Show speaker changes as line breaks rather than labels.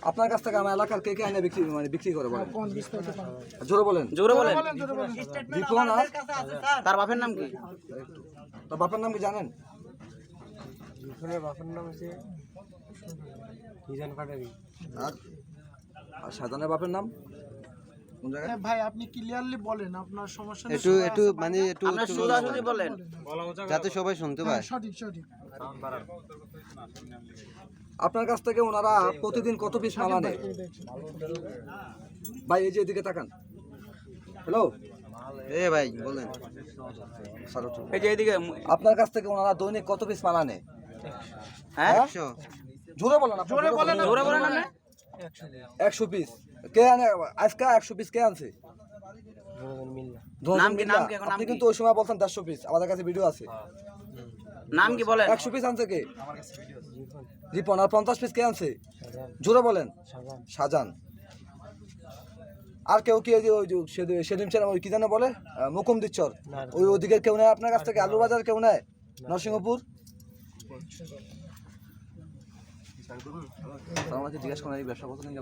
আপনার কাছ থেকে আমার এলাকার কে কে আইনে বিক্রি করে বলেন? জোরে বলেন। রিপন আর
তার বাপের নাম কি?
তার বাপের নাম কি জানেন?
বাপের নাম হচ্ছে
আর শাহজাহানের বাপের নাম কোন জায়গায়?
ভাই আপনি ক্লিয়ারলি বলেন আপনার সমস্যা।
একটু মানে একটু
সোজাসুজি বলেন
যাতে সবাই শুনতে পায়।
সঠিক।
আপনার কাছ থেকে ওনারা প্রতিদিন কত পিস মাল আনে ভাই? এই যে এদিকে তাকান। হ্যালো
ভাই বলেন।
এই যে এদিকে
আপনার কাছ থেকে ওনারা দৈনিক কত পিস মাল আনে?
হ্যাঁ
100
জোরে বলেন।
জোরে বলেন আপনি।
100 পিস কে আনে আজকে? 100 পিস কে আনছে?
নাম কি?
আপনি কিন্তু ওই সময় বলছেন 150 পিস, আমাদের কাছে ভিডিও আছে।
নাম কি বলেন?
100 পিস আনছে কে? রিপন। আর 50 পিস কে আনছে? জোরে বলেন। শাহজাহান। আর কেউ কি ওই সেদিন ওই কি জানে বলে মুকুম দিচ্ছর, ওই ওদিকের কেউ নেয় আপনার কাছ থেকে? আলু বাজার কেউ নেয়? নরসিংহপুর আমাকে জিজ্ঞাসা করেন এই ব্যবসা কতদিন